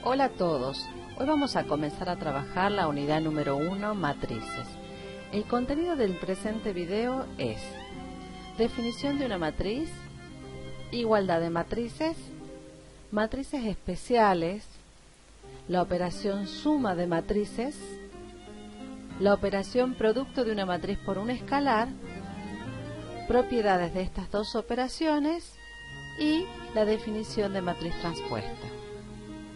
Hola a todos, hoy vamos a comenzar a trabajar la unidad número 1, matrices. El contenido del presente video es definición de una matriz, igualdad de matrices, matrices especiales, la operación suma de matrices, la operación producto de una matriz por un escalar, propiedades de estas dos operaciones y la definición de matriz transpuesta.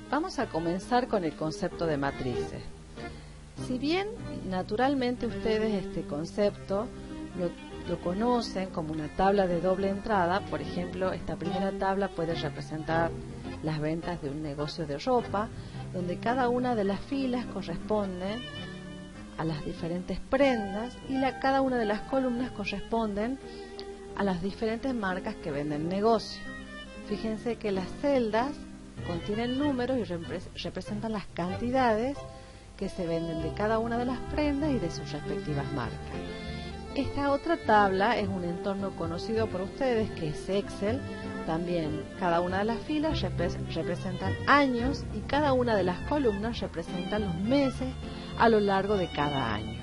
Vamos a comenzar con el concepto de matrices. Si bien naturalmente ustedes este concepto lo conocen como una tabla de doble entrada, por ejemplo, esta primera tabla puede representar las ventas de un negocio de ropa, donde cada una de las filas corresponden a las diferentes prendas y cada una de las columnas corresponden a las diferentes marcas que vende el negocio. Fíjense que las celdas contienen números y representan las cantidades que se venden de cada una de las prendas y de sus respectivas marcas. Esta otra tabla es un entorno conocido por ustedes que es Excel. También cada una de las filas representan años y cada una de las columnas representan los meses a lo largo de cada año.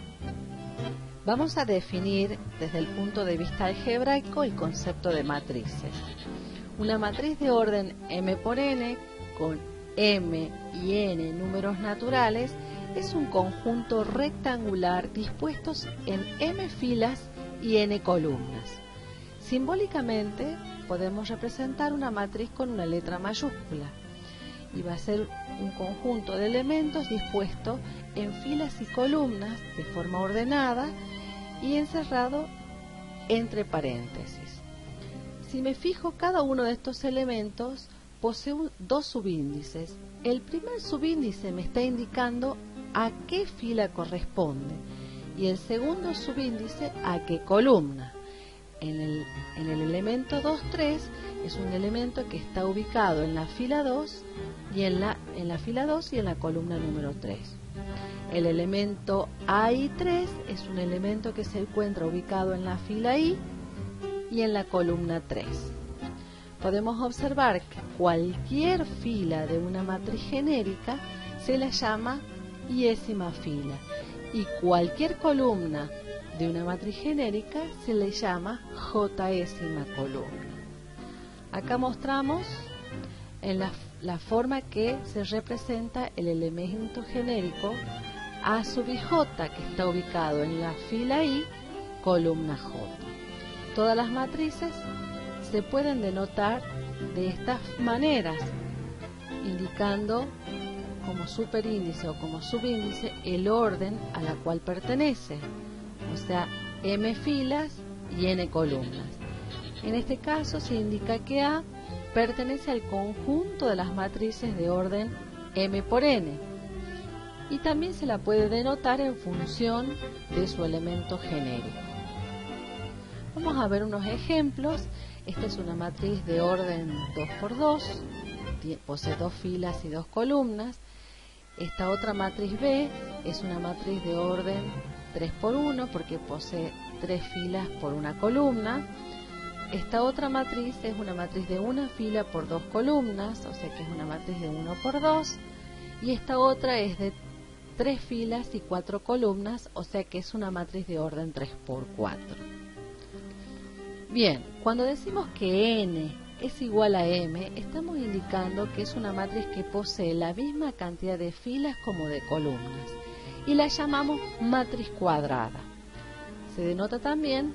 Vamos a definir desde el punto de vista algebraico el concepto de matrices. Una matriz de orden m por n con m y n números naturales es un conjunto rectangular dispuestos en m filas y n columnas. Simbólicamente podemos representar una matriz con una letra mayúscula y va a ser un conjunto de elementos dispuestos en filas y columnas de forma ordenada y encerrado entre paréntesis. Si me fijo, cada uno de estos elementos posee dos subíndices. El primer subíndice me está indicando a qué fila corresponde y el segundo subíndice a qué columna. En el elemento 2, 3 es un elemento que está ubicado en la fila 2 y en la fila 2 y en la columna número 3. El elemento A y 3 es un elemento que se encuentra ubicado en la fila I y en la columna 3. Podemos observar que cualquier fila de una matriz genérica se la llama iésima fila y cualquier columna de una matriz genérica se le llama jésima columna. Acá mostramos en la forma que se representa el elemento genérico A sub ij, que está ubicado en la fila I, columna J. Todas las matrices se pueden denotar de estas maneras, indicando como superíndice o como subíndice el orden a la cual pertenece, o sea, m filas y n columnas. En este caso se indica que A pertenece al conjunto de las matrices de orden m por n y también se la puede denotar en función de su elemento genérico. Vamos a ver unos ejemplos. Esta es una matriz de orden 2×2, posee dos filas y dos columnas. Esta otra matriz B es una matriz de orden 3×1 porque posee tres filas por una columna. Esta otra matriz es una matriz de una fila por dos columnas, o sea que es una matriz de 1×2. Y esta otra es de tres filas y cuatro columnas, o sea que es una matriz de orden 3×4. Bien, cuando decimos que n es igual a m, estamos indicando que es una matriz que posee la misma cantidad de filas como de columnas y la llamamos matriz cuadrada. Se denota también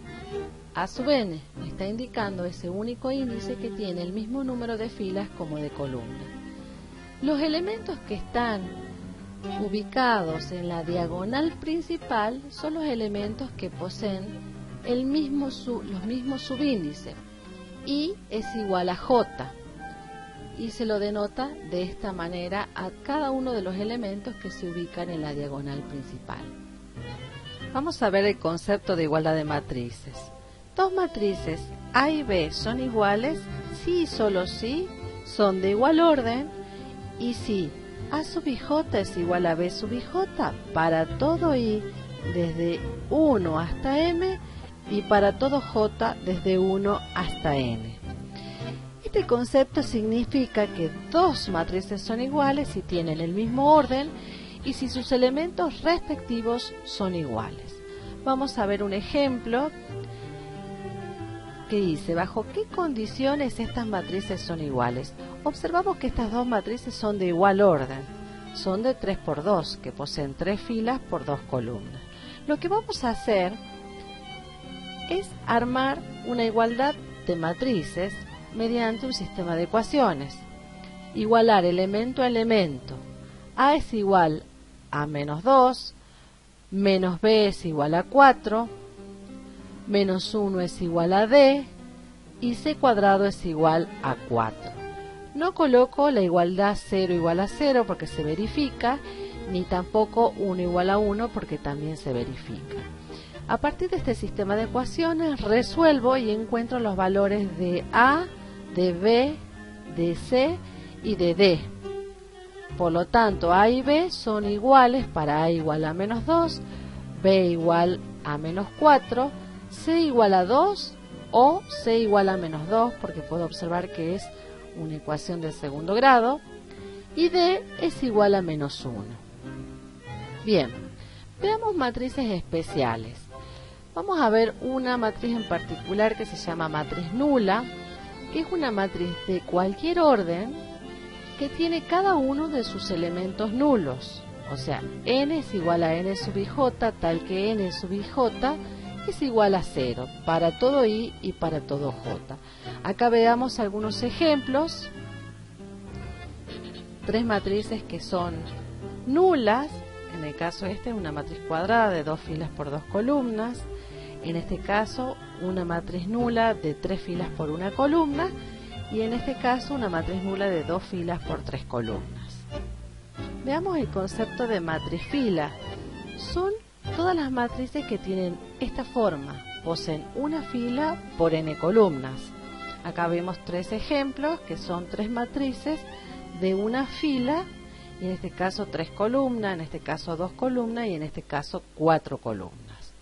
A sub n, me está indicando ese único índice que tiene el mismo número de filas como de columnas. Los elementos que están ubicados en la diagonal principal son los elementos que poseen los mismos subíndices. I es igual a J y se lo denota de esta manera a cada uno de los elementos que se ubican en la diagonal principal. Vamos a ver el concepto de igualdad de matrices. Dos matrices A y B son iguales si y solo si son de igual orden y si A sub ij es igual a B sub ij para todo I desde 1 hasta m y para todo j desde 1 hasta n. Este concepto significa que dos matrices son iguales si tienen el mismo orden y si sus elementos respectivos son iguales. Vamos a ver un ejemplo que dice: ¿bajo qué condiciones estas matrices son iguales? Observamos que estas dos matrices son de igual orden, son de 3 por 2, que poseen 3 filas por 2 columnas. Lo que vamos a hacer es armar una igualdad de matrices mediante un sistema de ecuaciones. Igualar elemento a elemento. A es igual a menos 2, menos B es igual a 4, menos 1 es igual a D y C cuadrado es igual a 4. No coloco la igualdad 0 igual a 0 porque se verifica, ni tampoco 1 igual a 1 porque también se verifica. A partir de este sistema de ecuaciones resuelvo y encuentro los valores de A, de B, de C y de D. Por lo tanto, A y B son iguales para A igual a menos 2, B igual a menos 4, C igual a 2 o C igual a menos 2, porque puedo observar que es una ecuación de segundo grado, y D es igual a menos 1. Bien, veamos matrices especiales. Vamos a ver una matriz en particular que se llama matriz nula, que es una matriz de cualquier orden que tiene cada uno de sus elementos nulos. O sea, n es igual a n sub ij, tal que n sub ij es igual a 0 para todo i y para todo j. Acá veamos algunos ejemplos. 3 matrices que son nulas. En el caso este es una matriz cuadrada de 2 filas por 2 columnas. En este caso una matriz nula de 3 filas por 1 columna. Y en este caso una matriz nula de 2 filas por 3 columnas. Veamos el concepto de matriz fila. Son todas las matrices que tienen esta forma, poseen una fila por n columnas. Acá vemos 3 ejemplos que son 3 matrices de una fila, y en este caso 3 columnas, en este caso 2 columnas y en este caso 4 columnas.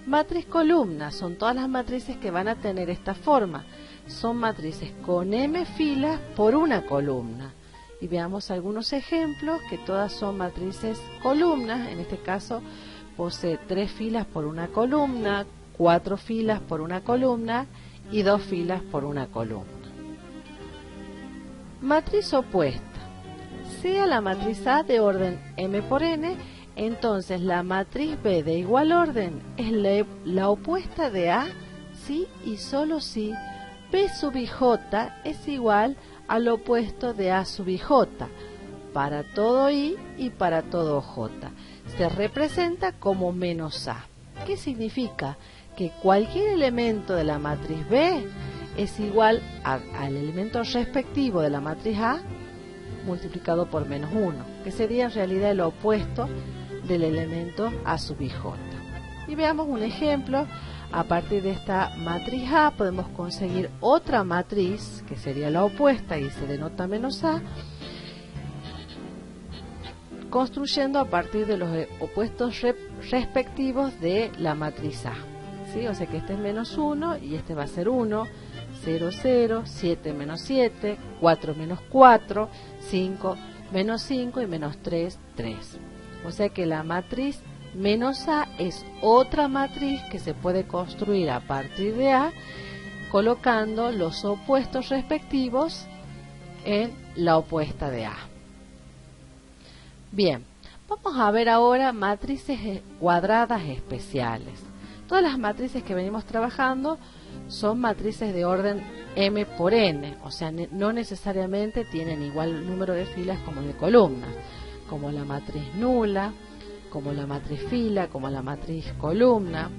Matriz columna son todas las matrices que van a tener esta forma. Son matrices con m filas por una columna. Y veamos algunos ejemplos que todas son matrices columnas. En este caso posee 3 filas por una columna, 4 filas por una columna y 2 filas por una columna. Matriz opuesta. Sea la matriz A de orden m por n, entonces la matriz B de igual orden es la opuesta de A si y solo si B sub ij es igual al opuesto de A sub ij, para todo i y para todo j. Se representa como menos a. ¿Qué significa? Que cualquier elemento de la matriz B es igual al elemento respectivo de la matriz A multiplicado por menos 1, que sería en realidad el opuesto del elemento A sub ij. Y veamos un ejemplo. A partir de esta matriz A podemos conseguir otra matriz que sería la opuesta y se denota menos A, construyendo a partir de los opuestos respectivos de la matriz A. ¿Sí? O sea que este es menos 1 y este va a ser 1, 0, 0, 7 menos 7, 4 menos 4, 5 menos 5 y menos 3, 3. O sea que la matriz menos A es otra matriz que se puede construir a partir de A, colocando los opuestos respectivos en la opuesta de A. Bien, vamos a ver ahora matrices cuadradas especiales. Todas las matrices que venimos trabajando son matrices de orden m por n, o sea, no necesariamente tienen igual número de filas como de columnas, como la matriz nula, como la matriz fila, como la matriz columna,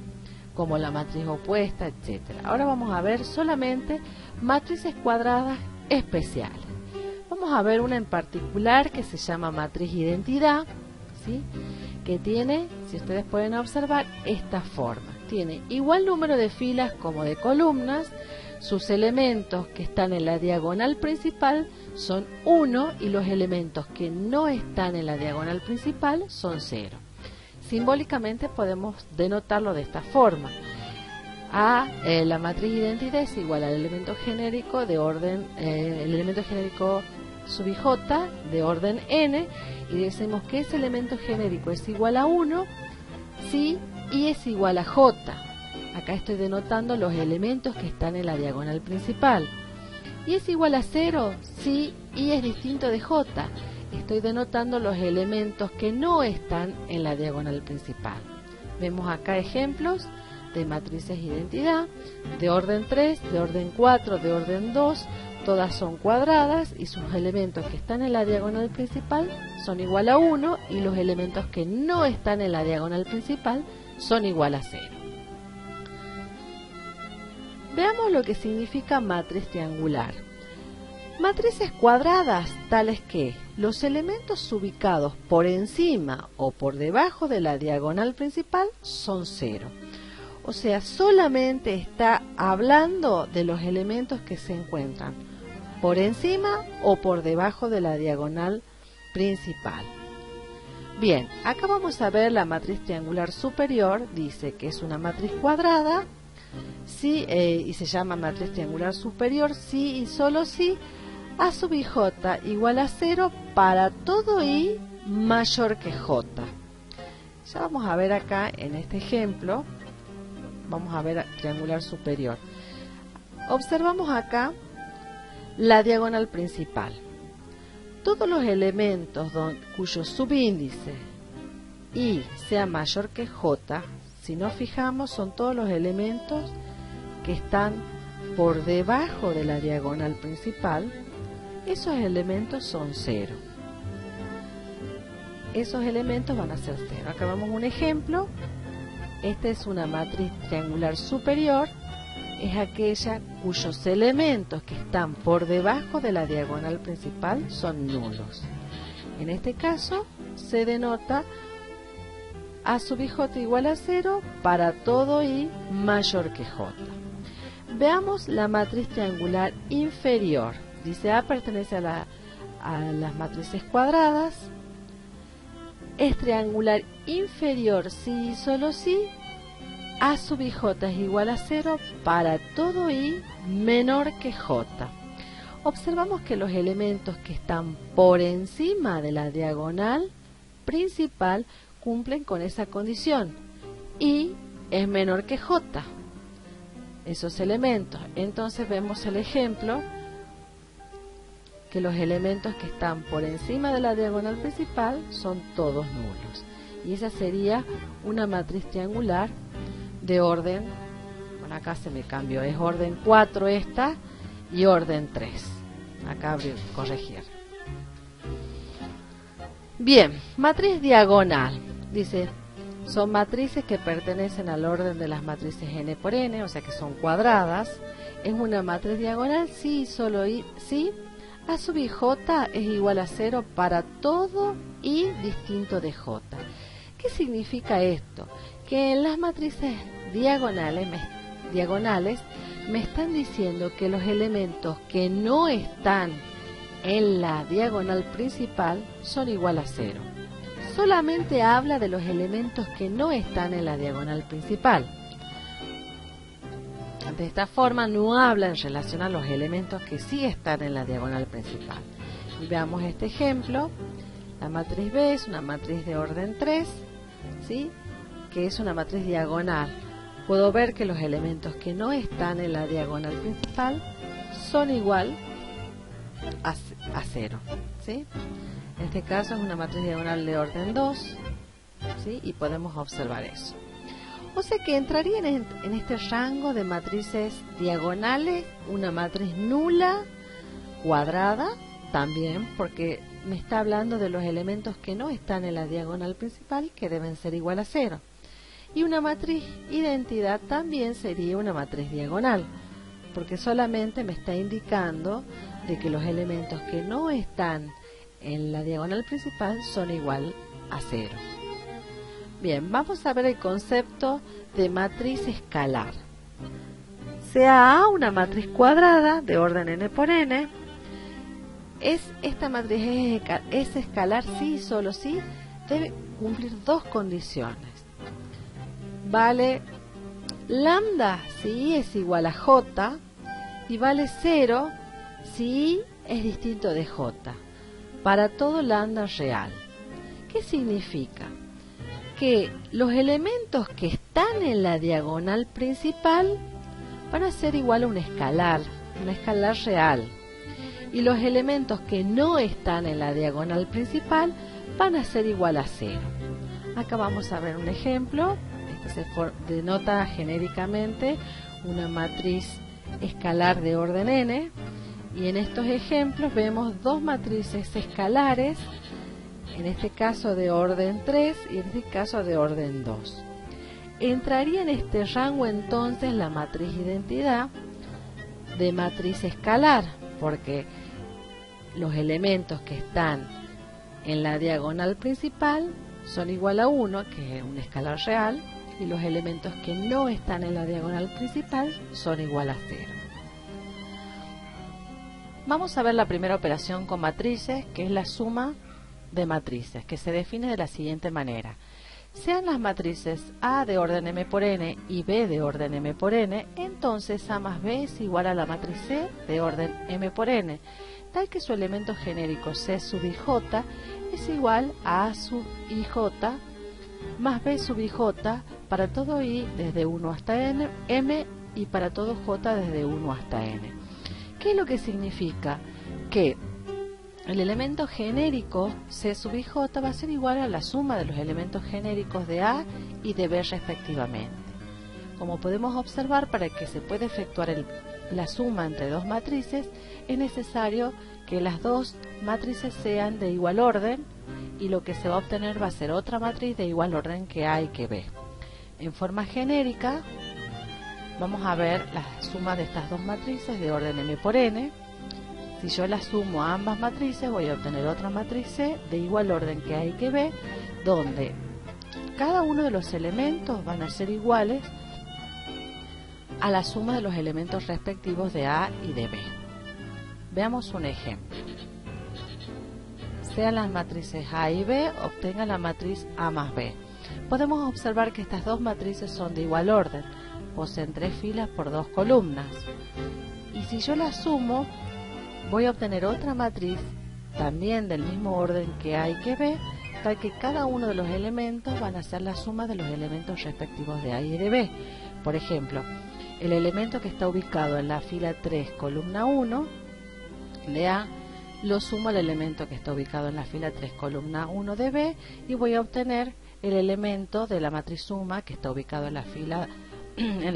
como la matriz opuesta, etc. Ahora vamos a ver solamente matrices cuadradas especiales. Vamos a ver una en particular que se llama matriz identidad, ¿sí? Que tiene, si ustedes pueden observar, esta forma. Tiene igual número de filas como de columnas, sus elementos que están en la diagonal principal son 1 y los elementos que no están en la diagonal principal son 0. Simbólicamente podemos denotarlo de esta forma. la matriz identidad es igual al elemento genérico de orden, el elemento genérico sub i j de orden n, y decimos que ese elemento genérico es igual a 1 si i es igual a j. Acá estoy denotando los elementos que están en la diagonal principal. Y es igual a 0 si i es distinto de j. Estoy denotando los elementos que no están en la diagonal principal. Vemos acá ejemplos de matrices identidad de orden 3, de orden 4, de orden 2. Todas son cuadradas y sus elementos que están en la diagonal principal son igual a 1 y los elementos que no están en la diagonal principal son igual a 0. Veamos lo que significa matriz triangular. Matrices cuadradas tales que los elementos ubicados por encima o por debajo de la diagonal principal son 0. O sea, solamente está hablando de los elementos que se encuentran por encima o por debajo de la diagonal principal. Bien, acá vamos a ver la matriz triangular superior. Dice que es una matriz cuadrada si, y se llama matriz triangular superior si y solo si a sub i j igual a 0 para todo i mayor que j. Ya vamos a ver acá en este ejemplo, vamos a ver triangular superior. Observamos acá la diagonal principal. Todos los elementos cuyo subíndice i sea mayor que j, si nos fijamos, son todos los elementos que están por debajo de la diagonal principal. Esos elementos son 0. Esos elementos van a ser 0. Acá vemos un ejemplo. Esta es una matriz triangular superior. Es aquella cuyos elementos que están por debajo de la diagonal principal son nulos. En este caso se denota a sub i j igual a 0 para todo i mayor que j. Veamos la matriz triangular inferior. Dice A pertenece a las matrices cuadradas. Es triangular inferior si y solo si a sub i j es igual a 0 para todo i menor que j. Observamos que los elementos que están por encima de la diagonal principal cumplen con esa condición. I es menor que j. Esos elementos. Entonces vemos el ejemplo que los elementos que están por encima de la diagonal principal son todos nulos. Y esa sería una matriz triangular de orden, bueno, acá se me cambió, es orden 4 esta y orden 3. Acá abrir, corregir. Bien, matriz diagonal. Dice, son matrices que pertenecen al orden de las matrices n por n, o sea que son cuadradas. Es una matriz diagonal si y solo si a sub i j es igual a 0 para todo i distinto de j. ¿Qué significa esto? Que en las matrices diagonales me están diciendo que los elementos que no están en la diagonal principal son igual a 0. Solamente habla de los elementos que no están en la diagonal principal. De esta forma no habla en relación a los elementos que sí están en la diagonal principal. Y veamos este ejemplo. La matriz B es una matriz de orden 3, ¿sí? Que es una matriz diagonal. Puedo ver que los elementos que no están en la diagonal principal son igual a 0, ¿sí? En este caso es una matriz diagonal de orden 2, ¿sí? Y podemos observar eso. O sea que entraría en este rango de matrices diagonales una matriz nula, cuadrada, también, porque me está hablando de los elementos que no están en la diagonal principal, que deben ser igual a 0. Y una matriz identidad también sería una matriz diagonal, porque solamente me está indicando de que los elementos que no están en la diagonal principal son igual a 0. Bien, vamos a ver el concepto de matriz escalar. Sea A una matriz cuadrada de orden n por n, esta matriz es escalar si y solo si debe cumplir dos condiciones. Vale Lambda si I es igual a J y vale 0 si I es distinto de J, para todo lambda real. ¿Qué significa? Que los elementos que están en la diagonal principal van a ser igual a un escalar real. Y los elementos que no están en la diagonal principal van a ser igual a 0. Acá vamos a ver un ejemplo. Este se denota genéricamente una matriz escalar de orden n. Y en estos ejemplos vemos dos matrices escalares, en este caso de orden 3 y en este caso de orden 2. Entraría en este rango entonces la matriz identidad de matriz escalar, porque los elementos que están en la diagonal principal son igual a 1, que es un escalar real, y los elementos que no están en la diagonal principal son igual a 0. Vamos a ver la primera operación con matrices, que es la suma de matrices, que se define de la siguiente manera. Sean las matrices A de orden m por n y B de orden m por n, entonces A más B es igual a la matriz C de orden m por n, tal que su elemento genérico C sub ij es igual a A sub ij más B sub ij para todo I desde 1 hasta m y para todo j desde 1 hasta n. ¿Qué es lo que significa? Que el elemento genérico C sub ij va a ser igual a la suma de los elementos genéricos de A y de B respectivamente. Como podemos observar, para que se pueda efectuar la suma entre dos matrices, es necesario que las dos matrices sean de igual orden, y lo que se va a obtener va a ser otra matriz de igual orden que A y que B. En forma genérica, vamos a ver la suma de estas dos matrices de orden m por n. Si yo la sumo a ambas matrices, voy a obtener otra matriz C de igual orden que A y que B, donde cada uno de los elementos van a ser iguales a la suma de los elementos respectivos de A y de B. Veamos un ejemplo. Sean las matrices A y B, obtenga la matriz A más B. Podemos observar que estas dos matrices son de igual orden, poseen 3 filas por 2 columnas. Y si yo las sumo, voy a obtener otra matriz también del mismo orden que A y que B, tal que cada uno de los elementos van a ser la suma de los elementos respectivos de A y de B. Por ejemplo, el elemento que está ubicado en la fila 3, columna 1 de A, lo sumo al elemento que está ubicado en la fila 3, columna 1 de B, y voy a obtener el elemento de la matriz suma que está ubicado en la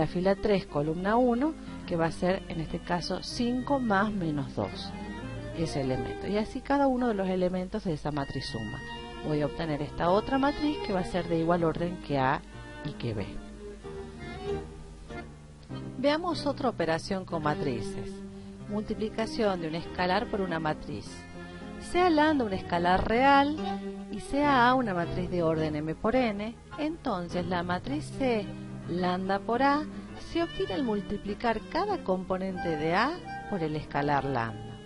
fila 3, columna 1, que va a ser en este caso 5 más menos 2, ese elemento. Y así cada uno de los elementos de esa matriz suma. Voy a obtener esta otra matriz que va a ser de igual orden que A y que B. Veamos otra operación con matrices. Multiplicación de un escalar por una matriz. Sea lambda un escalar real y sea A una matriz de orden m por n, entonces la matriz C lambda por A se obtiene al multiplicar cada componente de A por el escalar lambda.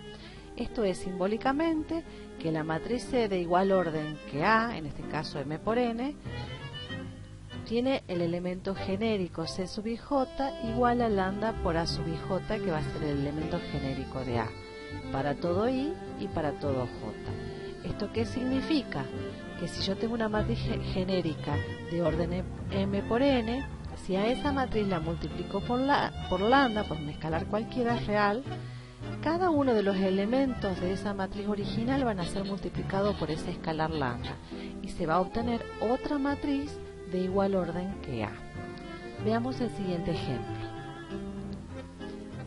Esto es simbólicamente que la matriz C de igual orden que A, en este caso m por n, tiene el elemento genérico C sub ij igual a lambda por A sub ij, que va a ser el elemento genérico de A, para todo I y para todo J. ¿Esto qué significa? Que si yo tengo una matriz genérica de orden m por n, si a esa matriz la multiplico por lambda, por un escalar cualquiera real, cada uno de los elementos de esa matriz original van a ser multiplicados por ese escalar lambda, y se va a obtener otra matriz de igual orden que A. Veamos el siguiente ejemplo.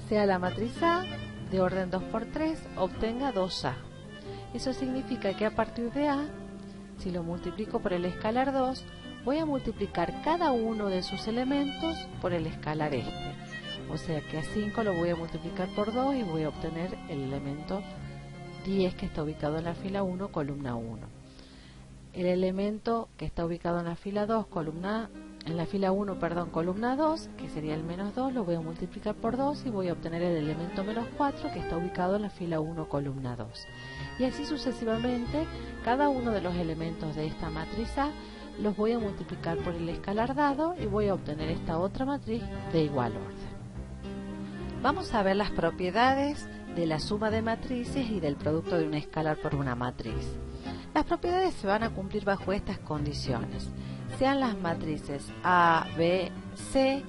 Sea la matriz A de orden 2 por 3, obtenga 2A. Eso significa que a partir de A, si lo multiplico por el escalar 2, voy a multiplicar cada uno de sus elementos por el escalar este. O sea que a 5 lo voy a multiplicar por 2 y voy a obtener el elemento 10 que está ubicado en la fila 1, columna 1. El elemento que está ubicado en la fila 2, columna 2, que sería el menos 2, lo voy a multiplicar por 2 y voy a obtener el elemento menos 4 que está ubicado en la fila 1, columna 2. Y así sucesivamente, cada uno de los elementos de esta matriz A los voy a multiplicar por el escalar dado y voy a obtener esta otra matriz de igual orden. Vamos a ver las propiedades de la suma de matrices y del producto de un escalar por una matriz. Las propiedades se van a cumplir bajo estas condiciones. Sean las matrices A, B, C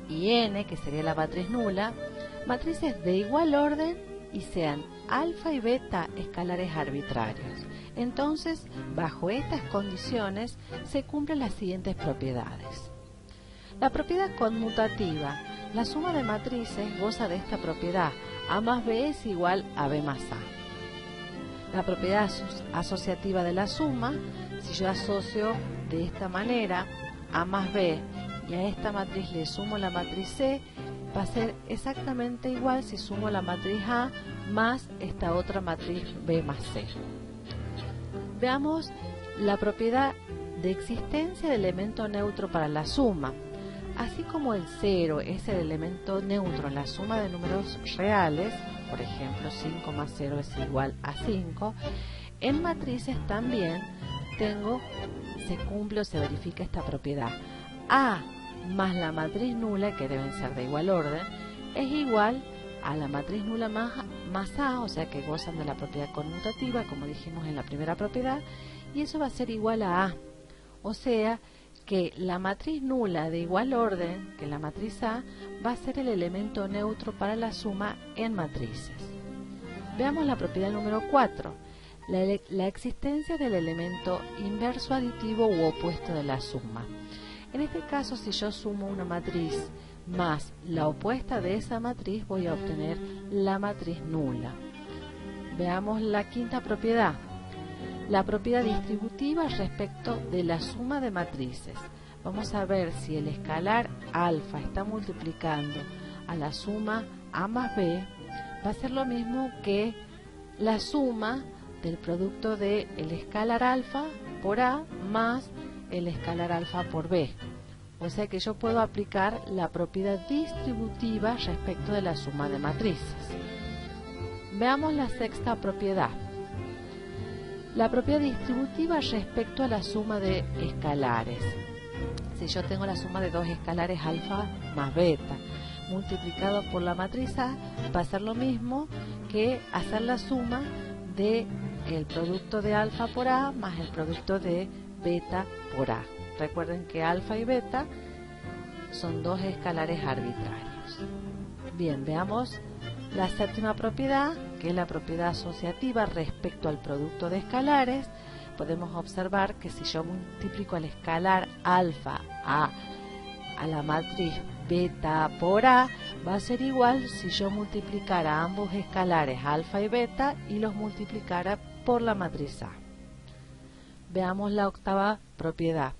y N, que sería la matriz nula, matrices de igual orden y sean alfa y beta escalares arbitrarios. Entonces, bajo estas condiciones se cumplen las siguientes propiedades. La propiedad conmutativa. La suma de matrices goza de esta propiedad. A más B es igual a B más A. La propiedad asociativa de la suma. Si yo asocio de esta manera A más B y a esta matriz le sumo la matriz C, va a ser exactamente igual si sumo la matriz A más esta otra matriz B más C. Veamos la propiedad de existencia de elemento neutro para la suma. Así como el 0 es el elemento neutro en la suma de números reales, por ejemplo 5 más 0 es igual a 5, en matrices también se cumple o se verifica esta propiedad. A más la matriz nula, que deben ser de igual orden, es igual a la matriz nula más A, o sea que gozan de la propiedad conmutativa, como dijimos en la primera propiedad, y eso va a ser igual a A. O sea que la matriz nula de igual orden que la matriz A va a ser el elemento neutro para la suma en matrices. Veamos la propiedad número 4, la existencia del elemento inverso aditivo u opuesto de la suma. En este caso, si yo sumo una matriz más la opuesta de esa matriz, voy a obtener la matriz nula. Veamos la quinta propiedad. La propiedad distributiva respecto de la suma de matrices. Vamos a ver si el escalar alfa está multiplicando a la suma A más B, va a ser lo mismo que la suma del producto del escalar alfa por A más el escalar alfa por B. O sea que yo puedo aplicar la propiedad distributiva respecto de la suma de matrices. Veamos la sexta propiedad. La propiedad distributiva respecto a la suma de escalares. Si yo tengo la suma de dos escalares alfa más beta multiplicado por la matriz A, va a ser lo mismo que hacer la suma de el producto de alfa por A más el producto de beta por A. Recuerden que alfa y beta son dos escalares arbitrarios. Bien, veamos la séptima propiedad, que es la propiedad asociativa respecto al producto de escalares. Podemos observar que si yo multiplico el escalar alfa a la matriz beta por A, va a ser igual si yo multiplicara ambos escalares alfa y beta y los multiplicara por la matriz A. Veamos la octava propiedad.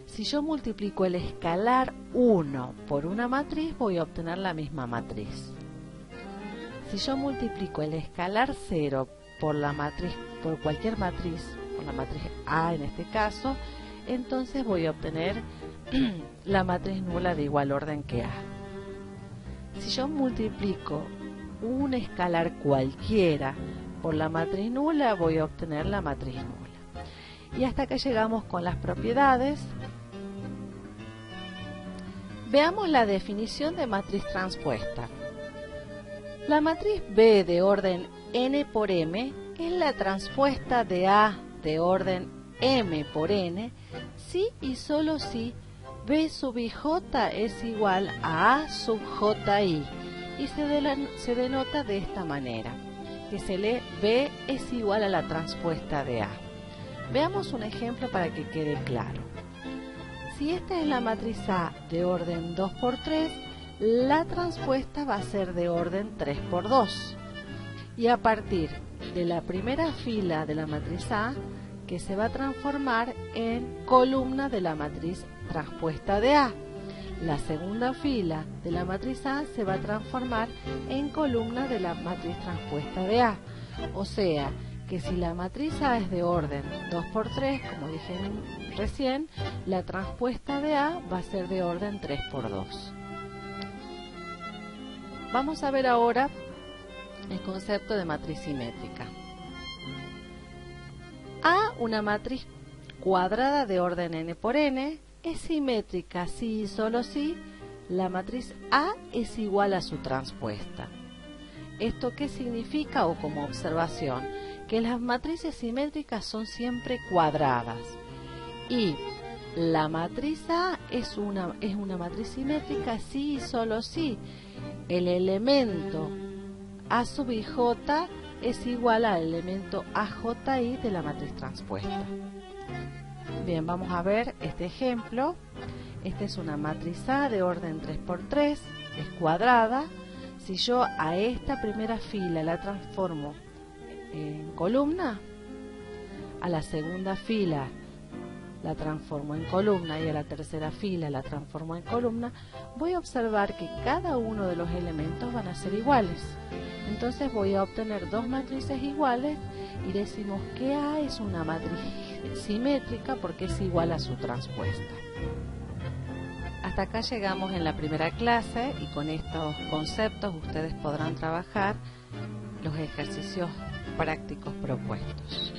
Si yo multiplico el escalar 1 por una matriz, voy a obtener la misma matriz. Si yo multiplico el escalar 0 por la matriz, por cualquier matriz, por la matriz A en este caso, entonces voy a obtener la matriz nula de igual orden que A. Si yo multiplico un escalar cualquiera por la matriz nula, voy a obtener la matriz nula. Y hasta acá llegamos con las propiedades. Veamos la definición de matriz transpuesta. La matriz B de orden n por m es la transpuesta de A de orden m por n si y solo si B sub ij es igual a A sub ji y se denota de esta manera, que se lee B es igual a la transpuesta de A. Veamos un ejemplo para que quede claro. Si esta es la matriz A de orden 2 por 3, la transpuesta va a ser de orden 3 por 2. Y a partir de la primera fila de la matriz A, que se va a transformar en columna de la matriz transpuesta de A. La segunda fila de la matriz A se va a transformar en columna de la matriz transpuesta de A. O sea, que si la matriz A es de orden 2 por 3, como dije recién, la transpuesta de A va a ser de orden 3 por 2. Vamos a ver ahora el concepto de matriz simétrica. A, una matriz cuadrada de orden n por n, es simétrica si y solo si la matriz A es igual a su transpuesta. ¿Esto qué significa o como observación? Que las matrices simétricas son siempre cuadradas y la matriz A es una matriz simétrica si y solo si el elemento A sub ij es igual al elemento AJI de la matriz transpuesta. Bien, vamos a ver este ejemplo. Esta es una matriz A de orden 3×3, es cuadrada. Si yo a esta primera fila la transformo en columna, a la segunda fila la transformo en columna y a la tercera fila la transformo en columna, voy a observar que cada uno de los elementos van a ser iguales. Entonces voy a obtener dos matrices iguales y decimos que A es una matriz simétrica porque es igual a su transpuesta. Hasta acá llegamos en la primera clase y con estos conceptos ustedes podrán trabajar los ejercicios prácticos propuestos.